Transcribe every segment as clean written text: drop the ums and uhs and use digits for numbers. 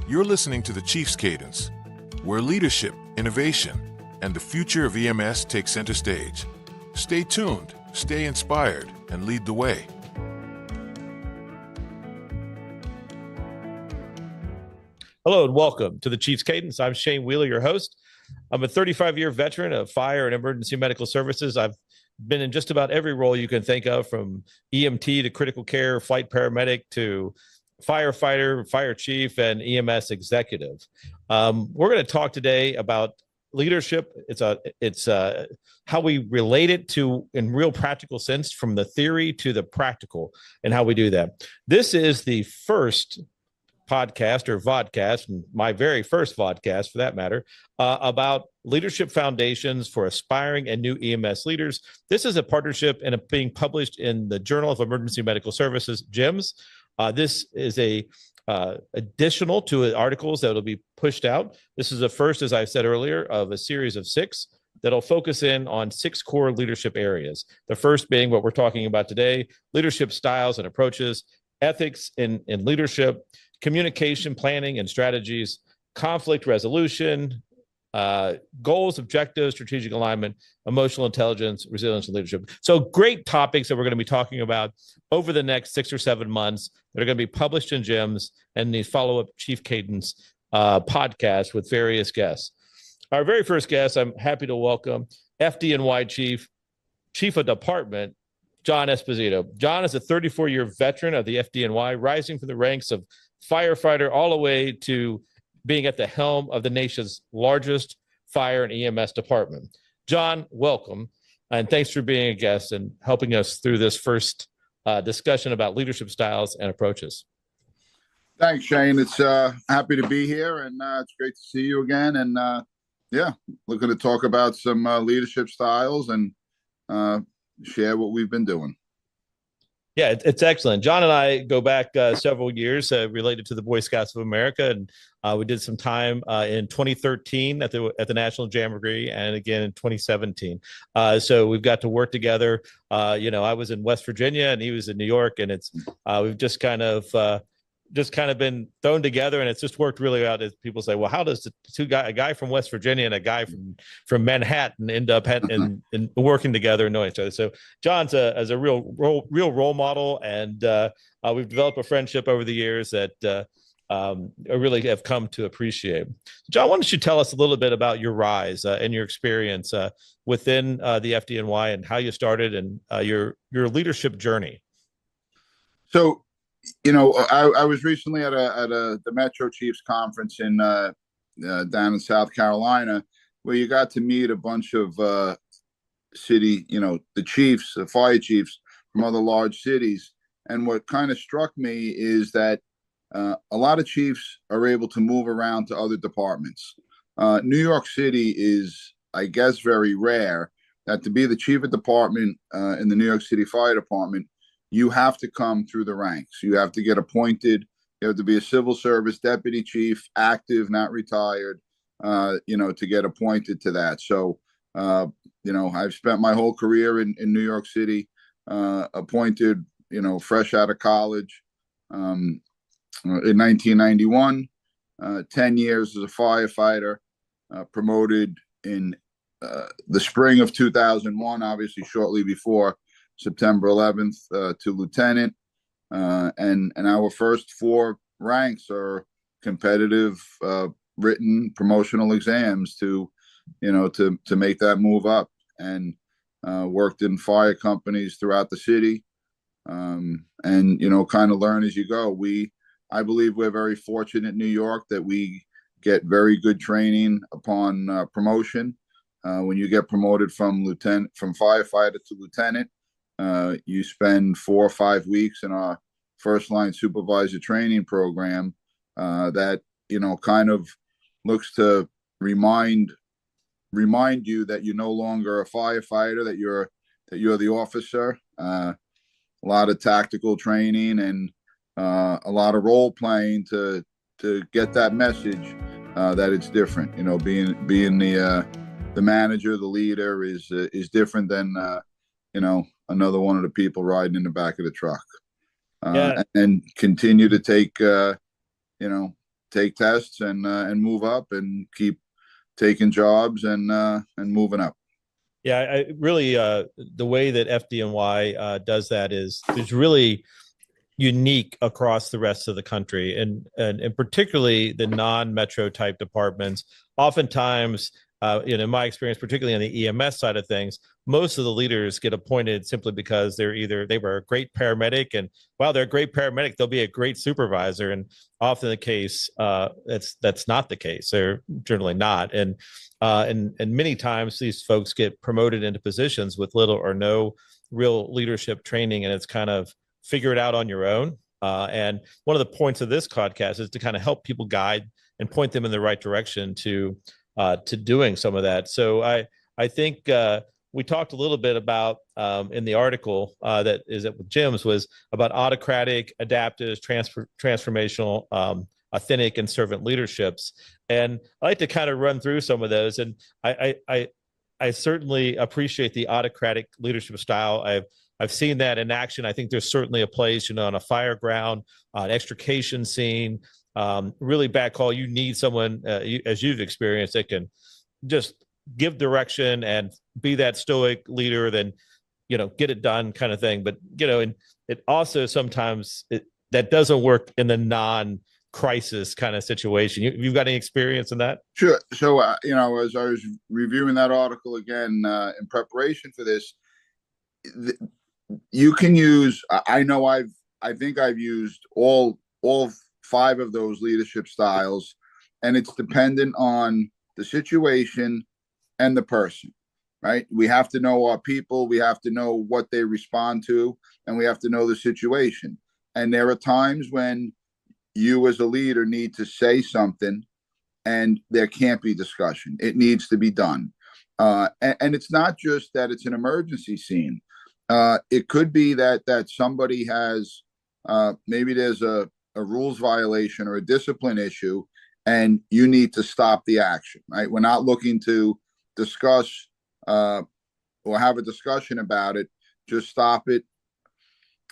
You're listening to the Chief's Cadence, where leadership, innovation, and the future of EMS take center stage. Stay tuned, stay inspired, and lead the way. Hello and welcome to the Chief's Cadence. I'm Shane Wheeler, your host. I'm a 35-year veteran of fire and emergency medical services. I've been in just about every role you can think of, from EMT to critical care, flight paramedic to firefighter, fire chief, and EMS executive. We're going to talk today about leadership. It's how we relate it to, in real practical sense, from the theory to the practical, and how we do that. This is the first podcast or vodcast, my very first vodcast for that matter, about leadership foundations for aspiring and new EMS leaders. This is a partnership and being published in the Journal of Emergency Medical Services, JEMS. This is additional to articles that will be pushed out. This is the first, as I said earlier, of a series of 6 that'll focus in on 6 core leadership areas. The first being what we're talking about today: leadership styles and approaches, ethics in leadership, communication, planning and strategies, conflict resolution, goals, objectives, strategic alignment, emotional intelligence, resilience, and leadership. So great topics that we're going to be talking about over the next 6 or 7 months that are going to be published in GEMS and the follow-up Chief Cadence podcast with various guests. Our very first guest, I'm happy to welcome FDNY Chief of Department, John Esposito. John is a 34-year veteran of the FDNY, rising from the ranks of firefighter all the way to being at the helm of the nation's largest fire and EMS department. John, welcome, and thanks for being a guest and helping us through this first discussion about leadership styles and approaches. Thanks, Shane. It's happy to be here, and it's great to see you again. And looking to talk about some leadership styles and share what we've been doing. Yeah, it's excellent. John and I go back several years related to the Boy Scouts of America, and we did some time in 2013 at the National Jamboree, and again in 2017. So we've got to work together. I was in West Virginia, and he was in New York, and we've just kind of been thrown together, and it's just worked really out. As people say, well, how does a guy from West Virginia and a guy from Manhattan end up in working together and knowing each other? So John's as a real role model, and we've developed a friendship over the years that I really have come to appreciate. John, why don't you tell us a little bit about your rise and your experience within the FDNY and how you started and your leadership journey? So, I was recently at the Metro Chiefs conference in down in South Carolina, where you got to meet a bunch of city, the chiefs, the fire chiefs from other large cities. And what kind of struck me is that a lot of chiefs are able to move around to other departments. New York City is, I guess, very rare that to be the chief of department in the New York City Fire Department, you have to come through the ranks. You have to get appointed. You have to be a civil service deputy chief, active, not retired, to get appointed to that. So, I've spent my whole career in New York City, appointed, fresh out of college in 1991, 10 years as a firefighter, promoted in the spring of 2001, obviously shortly before September 11th to lieutenant, and our first 4 ranks are competitive written promotional exams to make that move up, and worked in fire companies throughout the city, and kind of learn as you go. I believe we're very fortunate in New York that we get very good training upon promotion. When you get promoted from firefighter to lieutenant, you spend 4 or 5 weeks in our first line supervisor training program that kind of looks to remind you that you're no longer a firefighter, that you're the officer. A lot of tactical training and a lot of role playing to get that message that it's different. Being the manager, the leader is different than another one of the people riding in the back of the truck. And continue to take take tests and move up and keep taking jobs and moving up. Yeah, I really the way that FDNY does that is really unique across the rest of the country, and particularly the non-metro type departments. Oftentimes, in my experience, particularly on the EMS side of things, most of the leaders get appointed simply because they were a great paramedic, and while they're a great paramedic, they'll be a great supervisor. And often the case, that's not the case. They're generally not, and many times these folks get promoted into positions with little or no real leadership training, and it's kind of figure it out on your own. And one of the points of this podcast is to kind of help people guide and point them in the right direction to doing some of that. So I think we talked a little bit about in the article that is with Jim's was about autocratic, adaptive, transformational, authentic, and servant leaderships. And I like to kind of run through some of those. And I certainly appreciate the autocratic leadership style. I've seen that in action. I think there's certainly a place, on a fire ground, an extrication scene, really bad call. You need someone, as you've experienced, that can just give direction and be that stoic leader, then, get it done kind of thing. But, and it also sometimes that doesn't work in the non-crisis kind of situation. You've got any experience in that? Sure. So, as I was reviewing that article again in preparation for this, you can use, I think I've used all 5 of those leadership styles, and it's dependent on the situation and the person, right? We have to know our people, we have to know what they respond to, and we have to know the situation. And there are times when you as a leader need to say something and there can't be discussion. It needs to be done. And it's not just that it's an emergency scene. It could be that somebody has maybe there's a rules violation or a discipline issue, and you need to stop the action, right? We're not looking to discuss or have a discussion about it. Just stop it.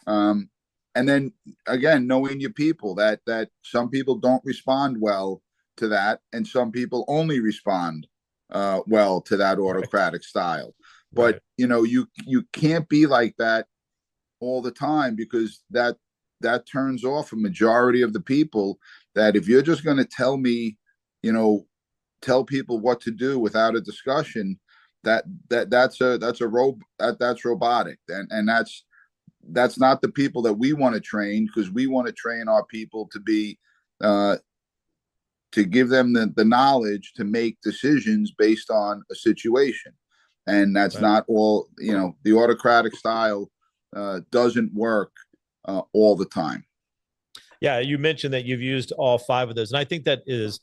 And then again, knowing your people, that some people don't respond well to that, and some people only respond well to that autocratic style. But you can't be like that all the time, because that turns off a majority of the people. That if you're just going to tell me, tell people what to do without a discussion, that's robotic, and that's not the people that we want to train, because we want to train our people to be to give them the knowledge to make decisions based on a situation. And that's not all, the autocratic style doesn't work all the time. Yeah, you mentioned that you've used all 5 of those, and I think that is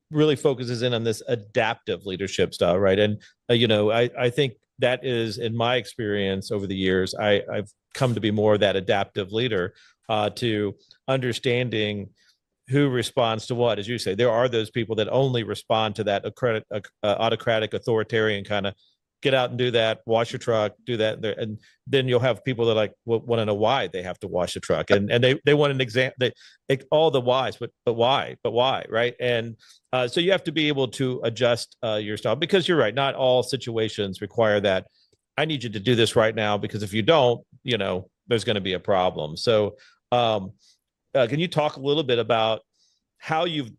really focuses in on this adaptive leadership style, right? And I think that is, in my experience over the years, I've come to be more of that adaptive leader, to understanding who responds to what. As you say, there are those people that only respond to that autocratic, authoritarian kind of get out and do that, wash your truck, do that. And then you'll have people that want to know why they have to wash the truck. And they want an example, all the whys, but why, right? And so you have to be able to adjust your style, because you're right. Not all situations require that. I need you to do this right now, because if you don't, there's going to be a problem. So can you talk a little bit about how you've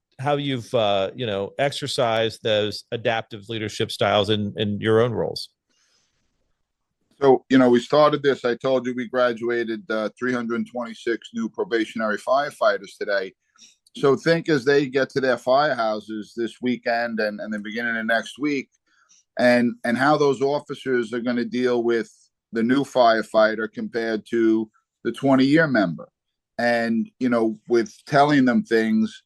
exercised those adaptive leadership styles in your own roles? So, we started this. I told you we graduated 326 new probationary firefighters today. So think as they get to their firehouses this weekend and the beginning of next week, and how those officers are going to deal with the new firefighter compared to the 20-year member. And, with telling them things,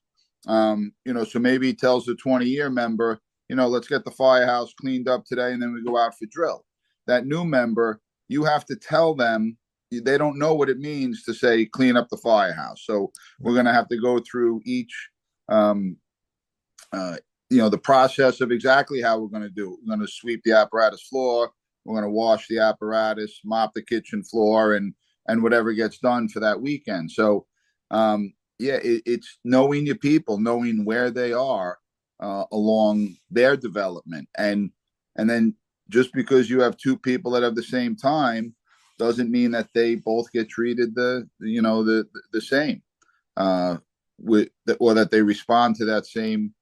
so maybe he tells the 20-year member, let's get the firehouse cleaned up today, and then we go out for drill. That new member, you have to tell them, they don't know what it means to say, clean up the firehouse. So we're going to have to go through each, the process of exactly how we're going to do it. We're going to sweep the apparatus floor. We're going to wash the apparatus, mop the kitchen floor, and whatever gets done for that weekend. So, yeah, it's knowing your people, knowing where they are along their development, and then just because you have two people that have the same time doesn't mean that they both get treated the same, uh, or that they respond to that same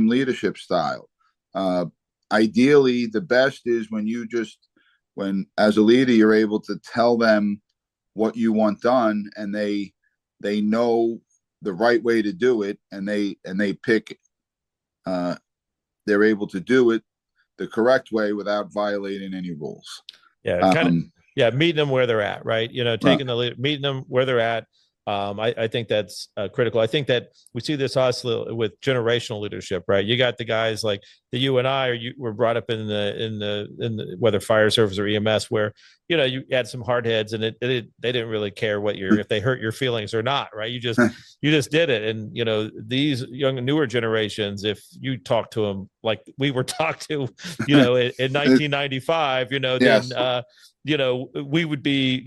leadership style. Uh, Ideally, the best is when as a leader you're able to tell them what you want done, and they know the right way to do it, and they pick they're able to do it the correct way without violating any rules. Yeah, kind of. Um, Yeah, meeting them where they're at, right? Taking the lead, meeting them where they're at. I think that's critical. I think that we see this also with generational leadership, right? You got the guys like you and I, or you were brought up in the whether fire service or EMS, where you had some hard heads, and they didn't really care if they hurt your feelings or not, right? You just did it, and these newer generations, if you talk to them like we were talked to, in 1995, yes. then we would be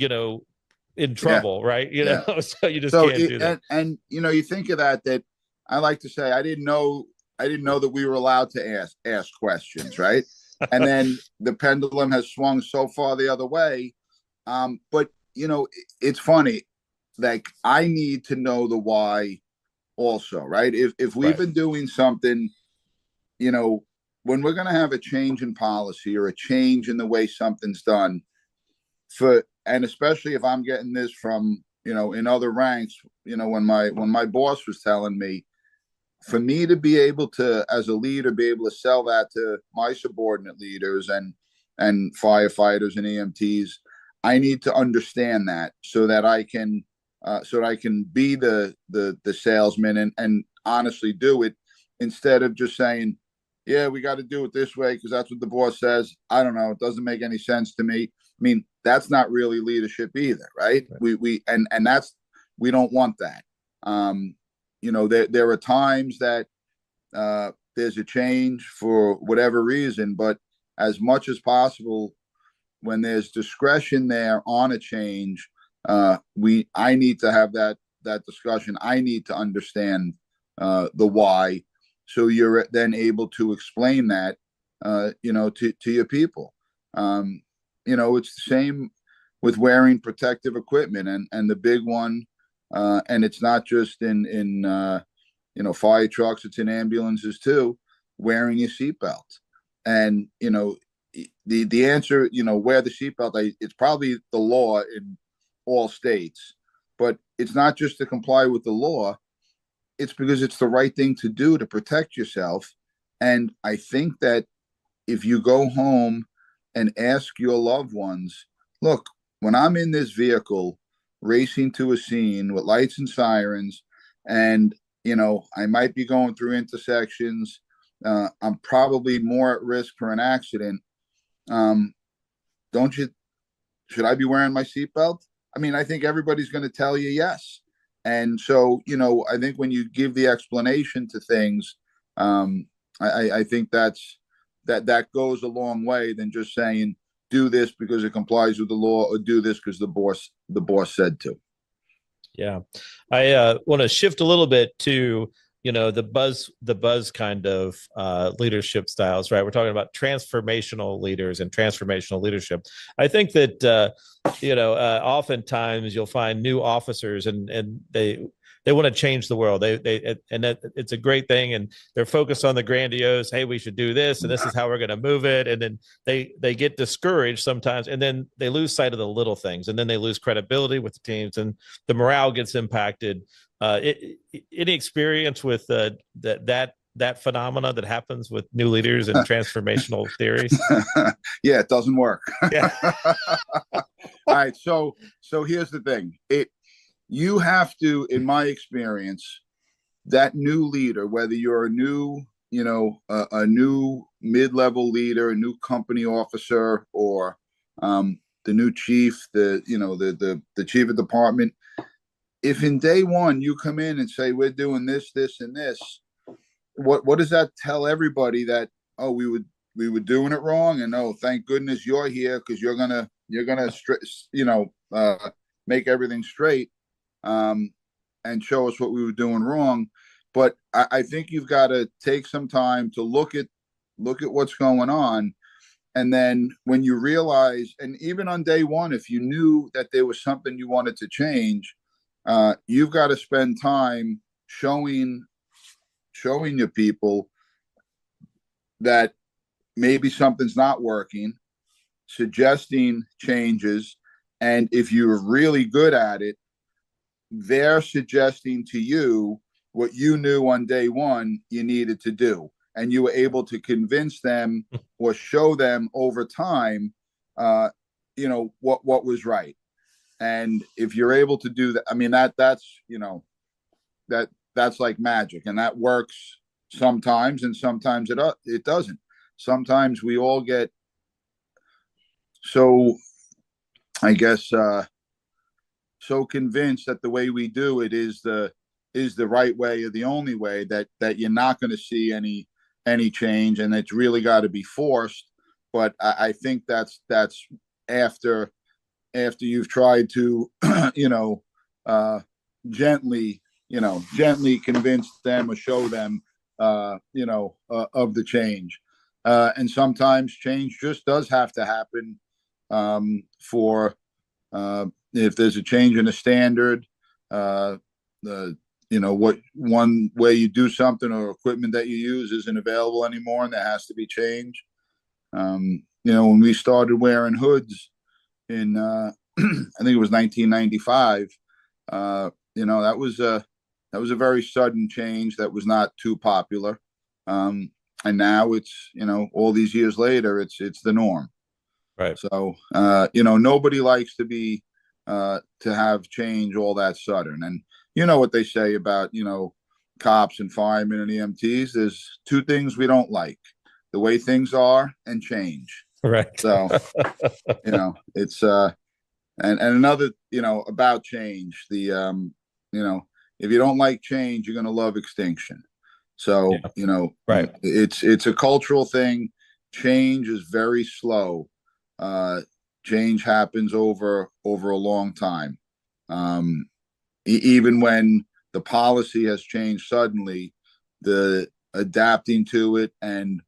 in trouble, Yeah. right? Yeah. So you just can't do that. And you think of that I like to say I didn't know that we were allowed to ask questions, right? And then the pendulum has swung so far the other way. But it's funny, like I need to know the why also, right? If we've been doing something, when we're going to have a change in policy or a change in the way something's done, and especially if I'm getting this from in other ranks, when my boss was telling me, for me to be able to, as a leader, be able to sell that to my subordinate leaders and firefighters and EMTs, I need to understand that so that I can be the salesman and honestly do it, instead of just saying, yeah, we got to do it this way because that's what the boss says. I don't know, it doesn't make any sense to me. I mean, that's not really leadership either, right? We don't want that. There are times that there's a change for whatever reason, but as much as possible, when there's discretion there on a change, I need to have that discussion. I need to understand the why, so you're then able to explain that to your people. It's the same with wearing protective equipment, and the big one, and it's not just in fire trucks, it's in ambulances too, wearing your seatbelt. And the answer, wear the seatbelt, it's probably the law in all states, but it's not just to comply with the law, it's because it's the right thing to do to protect yourself. And I think that if you go home and ask your loved ones, look, when I'm in this vehicle racing to a scene with lights and sirens, and I might be going through intersections, I'm probably more at risk for an accident. Should I be wearing my seatbelt? I mean, I think everybody's going to tell you yes. And so, I think when you give the explanation to things, I think that goes a long way than just saying, do this because it complies with the law, or do this because the boss said to. Yeah. I want to shift a little bit to, the buzz kind of leadership styles, right? We're talking about transformational leaders and transformational leadership. I think that, oftentimes you'll find new officers and they want to change the world. It's a great thing. And they're focused on the grandiose. Hey, we should do this, and this is how we're going to move it. And then they get discouraged sometimes, and then they lose sight of the little things, and then they lose credibility with the teams, and the morale gets impacted. Any experience with that phenomena that happens with new leaders and transformational theories? Yeah, it doesn't work. Yeah. All right. So here's the thing. You have to, in my experience, that new leader, whether you're a new mid-level leader, a new company officer, or the new chief, the chief of department, if in day one you come in and say, we're doing this, this, and this, what does that tell everybody? That, oh, we were doing it wrong, and oh, thank goodness you're here because you're gonna make everything straight. and show us what we were doing wrong. But I think you've got to take some time to look at what's going on. And then when you realize, and even on day one, if you knew that there was something you wanted to change, you've got to spend time showing your people that maybe something's not working, suggesting changes. And if you're really good at it, they're suggesting to you what you knew on day one you needed to do. And you were able to convince them or show them over time, what was right. And if you're able to do that, I mean, that's like magic, and that works sometimes, and sometimes it doesn't. Sometimes we all get so, I guess, so convinced that the way we do it is the right way or the only way, that you're not going to see any change, and it's really got to be forced. But I think that's after you've tried to gently convince them or show them of the change. And sometimes change just does have to happen for if there's a change in a standard, what one way you do something or equipment that you use isn't available anymore, and there has to be change. When we started wearing hoods in I think it was 1995, that was a very sudden change that was not too popular. And now it's, all these years later, it's the norm. Right. So, nobody likes to have change all that sudden. And you know what they say about, cops and firemen and EMTs, there's two things we don't like: the way things are and change. Right. So, it's, and another, about change, the, if you don't like change, you're going to love extinction. So, right. It's a cultural thing. Change is very slow. Change happens over a long time. Even when the policy has changed suddenly, the adapting to it and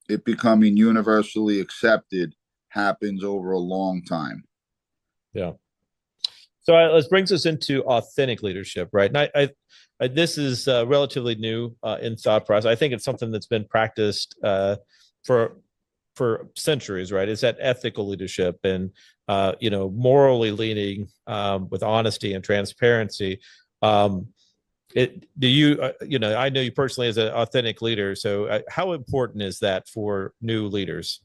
it becoming universally accepted happens over a long time. Yeah. So this brings us into authentic leadership, right? And I this is relatively new in thought process. I think it's something that's been practiced for centuries, right? It's that ethical leadership and morally leaning with honesty and transparency. I know you personally as an authentic leader. So how important is that for new leaders?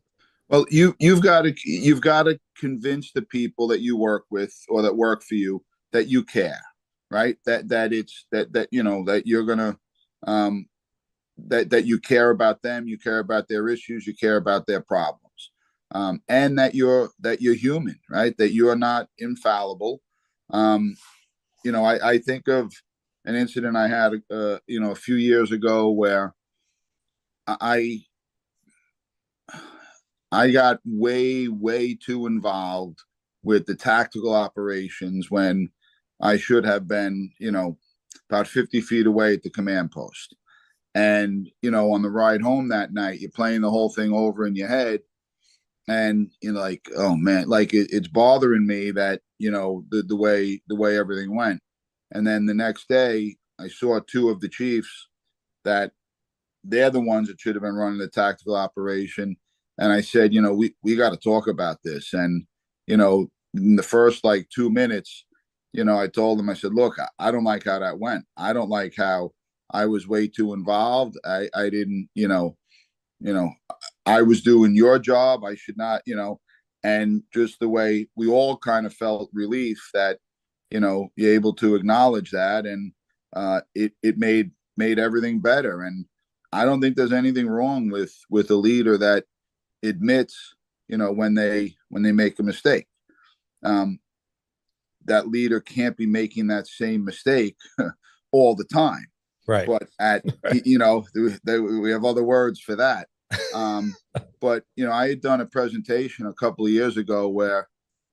Well, you've got to convince the people that you work with or that work for you that you care, right? That you're gonna that you care about them, you care about their issues, you care about their problems, and that you're human, right? That you are not infallible. I think of an incident I had, a few years ago where I got way too involved with the tactical operations when I should have been, about 50 feet away at the command post. And, on the ride home that night, you're playing the whole thing over in your head. And you're like, oh man, like it's bothering me that, the way everything went. And then the next day I saw two of the chiefs that they're the ones that should have been running the tactical operation. And I said, we got to talk about this. And, in the first 2 minutes, I told them, I said, look, I don't like how that went. I don't like how I was way too involved. I didn't, I was doing your job. I should not, and just the way we all kind of felt relief that, you're able to acknowledge that. And it made everything better. And I don't think there's anything wrong with a leader that admits, when they make a mistake. That leader can't be making that same mistake all the time. Right. But we have other words for that. But, I had done a presentation a couple of years ago where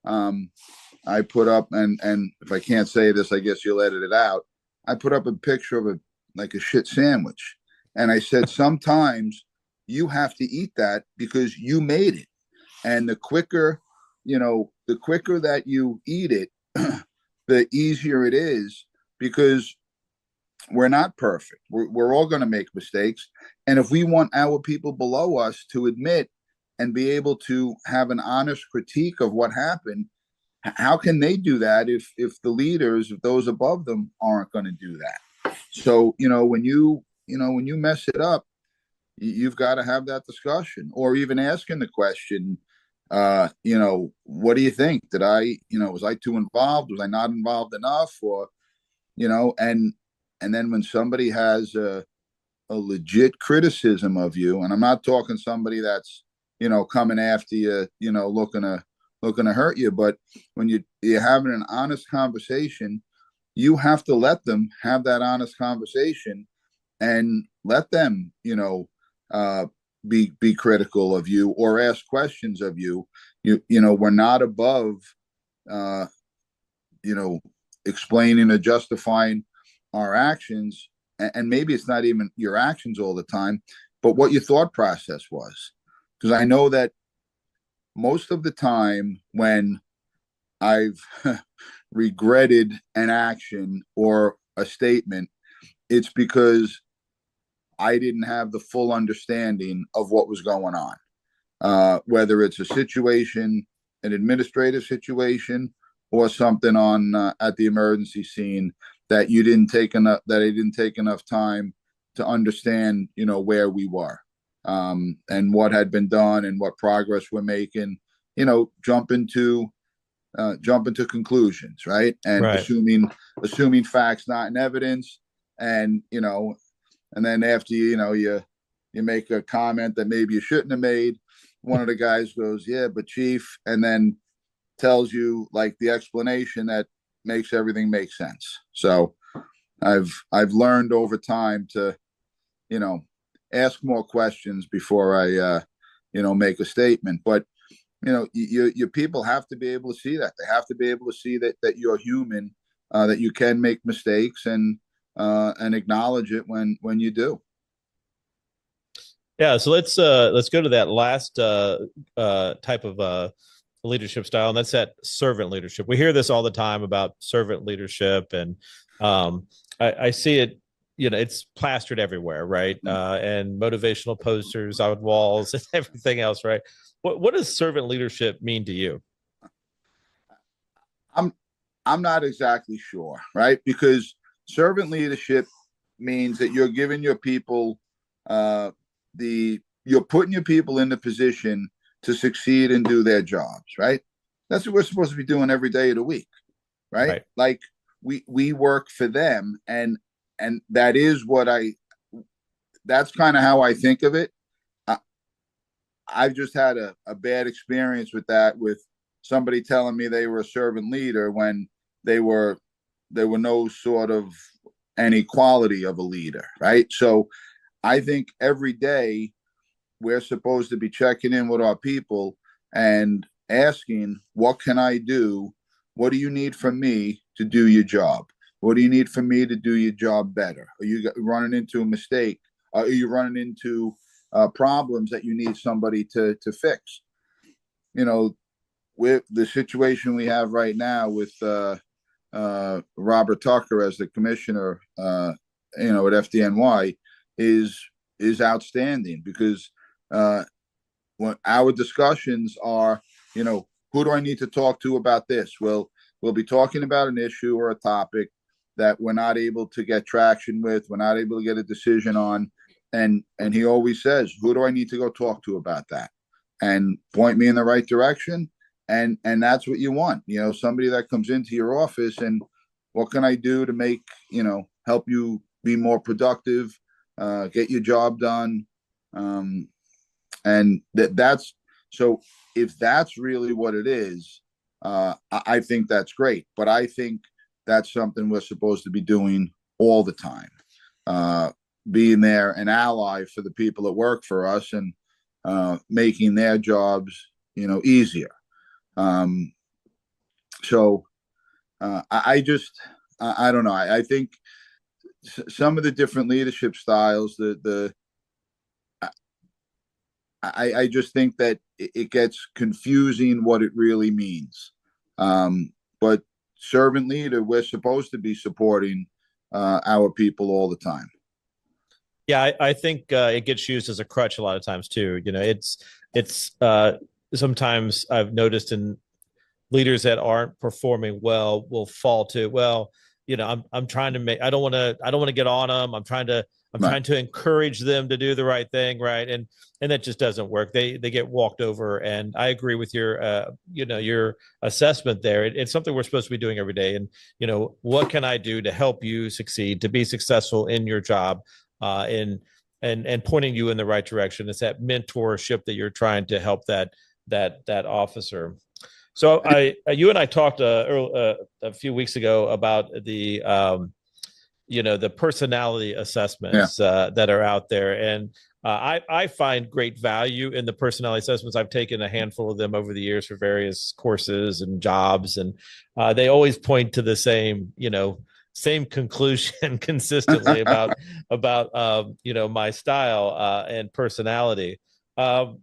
I put up, and if I can't say this, I guess you'll edit it out. I put up a picture of a shit sandwich. And I said, sometimes you have to eat that because you made it. And the quicker that you eat it, the easier it is, because we're not perfect. We're all going to make mistakes. And if we want our people below us to admit and be able to have an honest critique of what happened, how can they do that if the leaders, if those above them, aren't going to do that? So, when you mess it up, you've got to have that discussion, or even asking the question, what do you think? Did was I too involved? Was I not involved enough? Or, and then when somebody has a legit criticism of you, and I'm not talking somebody that's, coming after you, looking to hurt you, but when you're having an honest conversation, you have to let them have that honest conversation and let them, be critical of you or ask questions of you. We're not above, explaining or justifying our actions, and maybe it's not even your actions all the time, but what your thought process was. Because I know that most of the time when I've regretted an action or a statement, it's because I didn't have the full understanding of what was going on, whether it's a situation, an administrative situation, or something on at the emergency scene that I didn't take enough time to understand, where we were, and what had been done and what progress we're making. Jump into conclusions, right? And Right. assuming facts not in evidence, and and then after you make a comment that maybe you shouldn't have made, one of the guys goes, "Yeah, but chief," and then tells you like the explanation that makes everything make sense. So I've learned over time to ask more questions before I make a statement. But your people have to be able to see that. They have to be able to see that you're human, that you can make mistakes, and acknowledge it when you do. Yeah, so let's go to that last type of leadership style, and that's that servant leadership. We hear this all the time about servant leadership, and I see it. It's plastered everywhere, right? And motivational posters on walls and everything else, right? What does servant leadership mean to you? I'm not exactly sure, right? Because servant leadership means that you're giving your people you're putting your people in the position to succeed and do their jobs, right? That's what we're supposed to be doing every day of the week, right? Like we work for them, and that is that's kind of how I think of it. I've just had a bad experience with that, with somebody telling me they were a servant leader when they were no sort of any quality of a leader, right? So I think every day we're supposed to be checking in with our people and asking, what can I do? What do you need from me to do your job? What do you need from me to do your job better? Are you running into a mistake? Are you running into problems that you need somebody to fix? With the situation we have right now with Robert Tucker as the commissioner, at FDNY is outstanding, because when our discussions are, who do I need to talk to about this? We'll be talking about an issue or a topic that we're not able to get traction with, we're not able to get a decision on, and he always says, who do I need to go talk to about that? And point me in the right direction. And that's what you want, somebody that comes into your office and, what can I do to make, help you be more productive, get your job done. And that's, so if that's really what it is, I think that's great. But I think that's something we're supposed to be doing all the time, being there an ally for the people that work for us, and making their jobs, easier. So I don't know. I think some of the different leadership styles, I just think that it gets confusing what it really means. But servant leader, we're supposed to be supporting our people all the time. Yeah, I think it gets used as a crutch a lot of times too. It's sometimes I've noticed in leaders that aren't performing well will fall to, well, I'm trying to make, I don't want to get on them. I'm Right. trying to encourage them to do the right thing. Right. And that just doesn't work. They get walked over. And I agree with your assessment there. It's something we're supposed to be doing every day. And, what can I do to help you succeed, to be successful in your job, and pointing you in the right direction. It's that mentorship that you're trying to help that officer. So you and I talked a few weeks ago about the the personality assessments that are out there, and I find great value in the personality assessments. I've taken a handful of them over the years for various courses and jobs, and they always point to the same conclusion consistently about my style and personality. I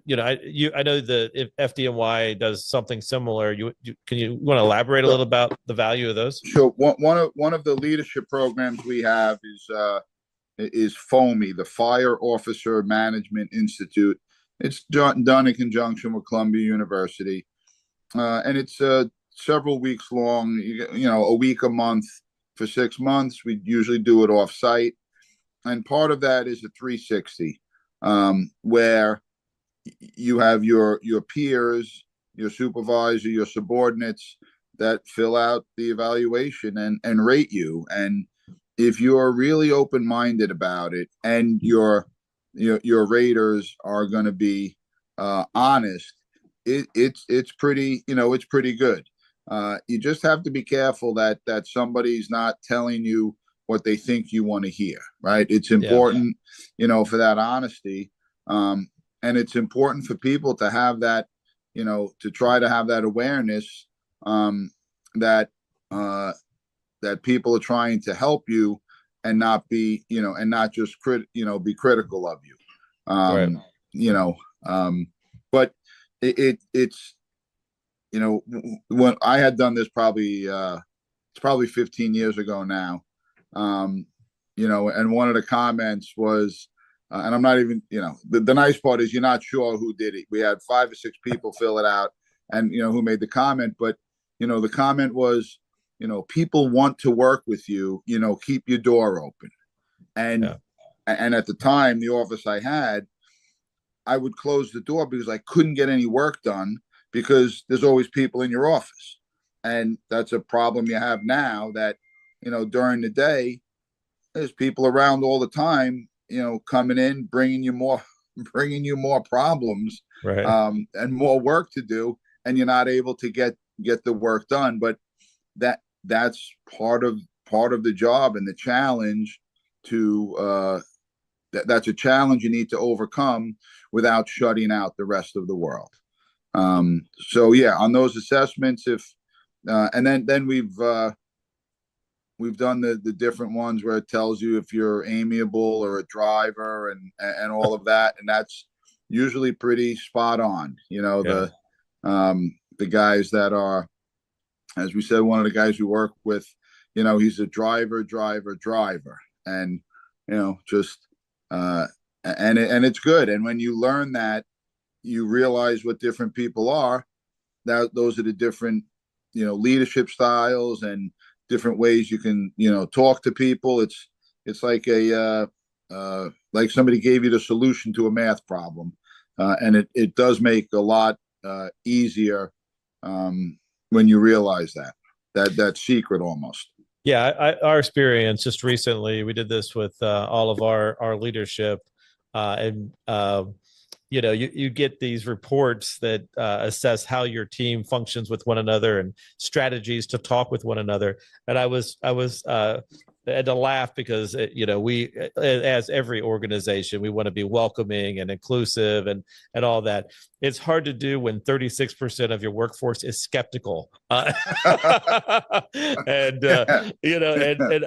know if FDNY does something similar. Can you want to elaborate a little about the value of those? So one of the leadership programs we have is FOMI, the Fire Officer Management Institute. It's done in conjunction with Columbia University, and it's several weeks long. A week a month for 6 months. We usually do it off site, and part of that is a 360. Where you have your peers, your supervisor, your subordinates that fill out the evaluation and rate you. And if you're really open-minded about it, and your raters are going to be honest, it's pretty good. You just have to be careful that somebody's not telling you what they think you want to hear, right? It's important, for that honesty. And it's important for people to have that, to try to have that awareness, that people are trying to help you and not be, and not just be critical of you. Right. But it's, when I had done this it's probably 15 years ago now. And one of the comments was, and I'm not even, the nice part is you're not sure who did it. We had 5 or 6 people fill it out, and, who made the comment. But, the comment was, people want to work with you, keep your door open. And at the time, the office I had, I would close the door because I couldn't get any work done because there's always people in your office. And that's a problem you have now that, during the day, there's people around all the time, coming in, bringing you more problems, right. And more work to do, and you're not able to get the work done. But that's part of the job and the challenge to that's a challenge you need to overcome without shutting out the rest of the world. So on those assessments, if and then we've done the different ones where it tells you if you're amiable or a driver and all of that, and that's usually pretty spot on. The guys that are, as we said, one of the guys we work with, he's a driver, and just and it's good. And when you learn that, you realize what different people are. Those are the different leadership styles and different ways you can talk to people. It's like like somebody gave you the solution to a math problem, and it does make a lot easier when you realize that secret almost. Our experience just recently, we did this with all of our leadership, and you get these reports that assess how your team functions with one another and strategies to talk with one another. And I was had to laugh because we, as every organization, we want to be welcoming and inclusive and all that. It's hard to do when 36% of your workforce is skeptical, and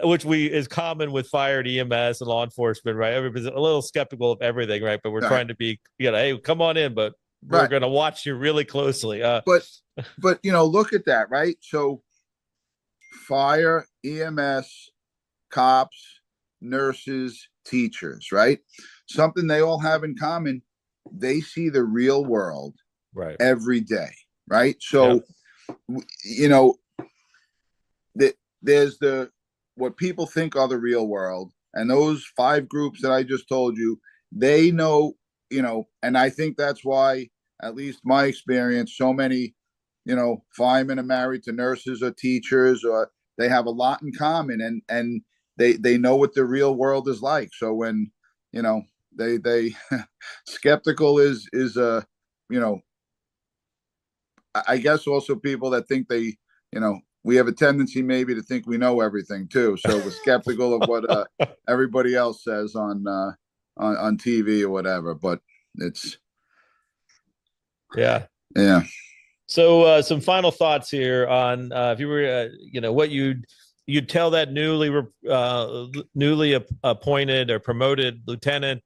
which is common with fire and EMS and law enforcement, right? Everybody's a little skeptical of everything, right? But we're trying to be, hey, come on in, but we're going to watch you really closely. But look at that, right? So fire, EMS, cops, nurses, teachers, right? Something they all have in common. They see the real world every day, right? So, there's what people think are the real world. And those 5 groups that I just told you, they know, and I think that's why, at least my experience, so many, firemen are married to nurses or teachers, or they have a lot in common, and they know what the real world is like. So when, they skeptical is I guess also people that think we have a tendency maybe to think we know everything too. So we're skeptical of what everybody else says on TV or whatever, but it's. Yeah. So some final thoughts here on if you were, what you'd tell that newly appointed or promoted lieutenant,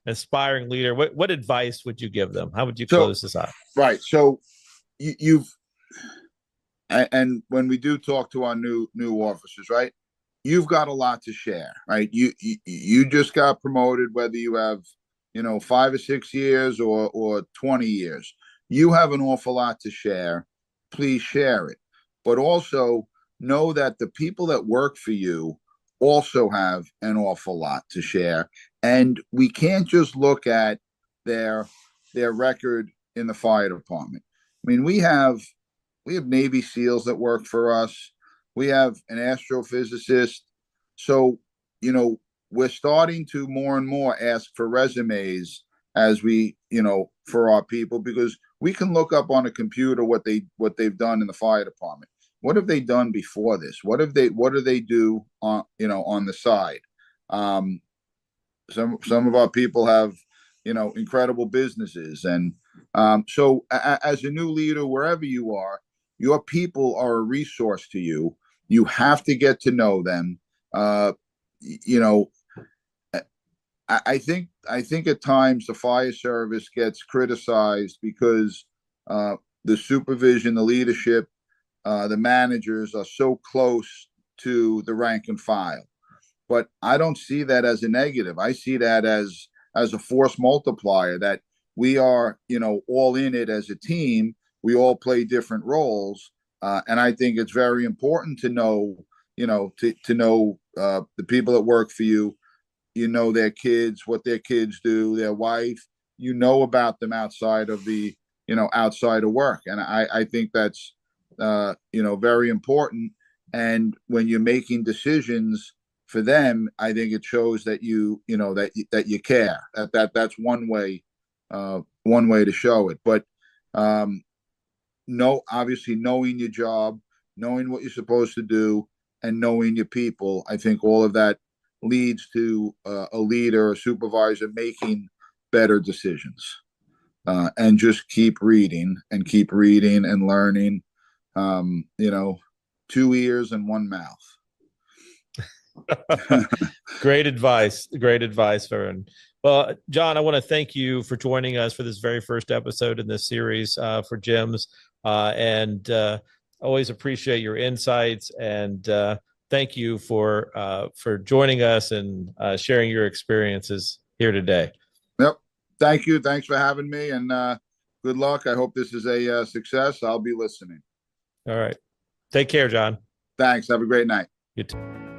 aspiring leader. What advice would you give them? How would you close this out? Right. So and when we do talk to our new officers, right, you've got a lot to share, right? You just got promoted, whether you have 5 or 6 years or 20 years. You have an awful lot to share. Please share it. But also know that the people that work for you also have an awful lot to share. And we can't just look at their record in the fire department. I mean, we have Navy SEALs that work for us. We have an astrophysicist. So, we're starting to more and more ask for resumes as we, for our people, because we can look up on a computer what they've done in the fire department. What have they done before this? What do they do on the side? Some of our people have, incredible businesses. And so as a new leader, wherever you are, your people are a resource to you. You have to get to know them. I think at times the fire service gets criticized because the supervision, the leadership, the managers are so close to the rank and file. But I don't see that as a negative. I see that as a force multiplier, that we are, all in it as a team. We all play different roles. And I think it's very important to know, to know the people that work for you, their kids, what their kids do, their wife, about them outside of the, outside of work. And I think that's, very important. And when you're making decisions for them, I think it shows that that you care. That's one way to show it. But obviously knowing your job, knowing what you're supposed to do, and knowing your people, I think all of that leads to a leader, a supervisor making better decisions. And just keep reading and learning. 2 ears and 1 mouth. Great advice, Vern. Well, John, I want to thank you for joining us for this very first episode in this series for GEMS, and always appreciate your insights, and thank you for joining us and sharing your experiences here today. Yep. Thank you. Thanks for having me, and good luck. I hope this is a success. I'll be listening. All right. Take care, John. Thanks. Have a great night. You too.